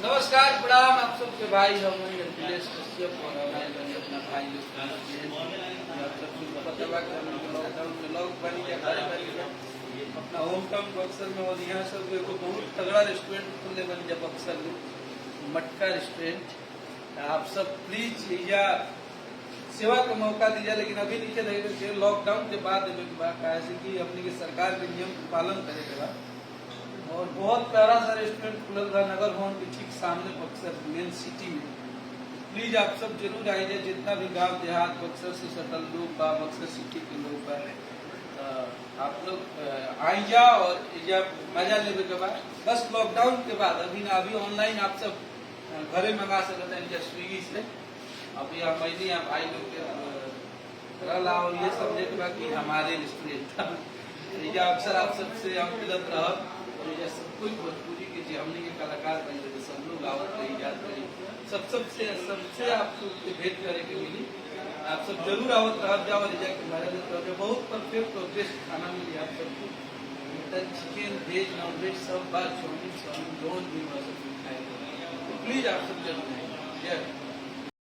नमस्कार प्रणाम आप सबके भाई हम अखिलेश कश्यप और अपना भाई आप सबको पता बा कि हम लॉकडाउन में लॉक बनी या घर बनी अपना होम टाउन बक्सर में और यहाँ सब एगो बहुत तगड़ा रेस्टोरेंट खुले बन जब बक्सर में मटका रेस्टोरेंट आप सब प्लीज या सेवा का मौका दीजिए, लेकिन अभी नीचे देखे लॉकडाउन के बाद कि अपनी के सरकार के नियम का पालन करे के बाद और बहुत प्यारा सा रेस्टोरेंट खुलल रहा नगर भवन के ठीक सामने बक्सर मेन सिटी में। प्लीज आप सब जरूर आइए, जितना भी गांव देहात बक्सर से सटल लोग बा बक्सर सिटी के लोग बा आप लोग आइया और या मजा लेवे के बाद बस लॉकडाउन के बाद अभी ना अभी ऑनलाइन आप सब घरे मंगा सकते हैं स्विगी से। अभी आप महीने आप आई लोग के और ये सब देखा कि हमारे रेस्टोरेंट या अक्सर आप सबसे हम मिलत रह सब कोई भोजपुरी के जो हमने के कलाकार बने सब लोग आवत रही याद करी सबसे आप सबसे भेंट करे के मिली। आप सब जरूर आवत रह जाओ जाके मजा बहुत परफेक्ट और बेस्ट खाना मिली आप सबको। मटन चिकन वेज नॉन वेज सब बात चाउमीन रोज भी खाएंगे, तो प्लीज आप सब जरूर आइए।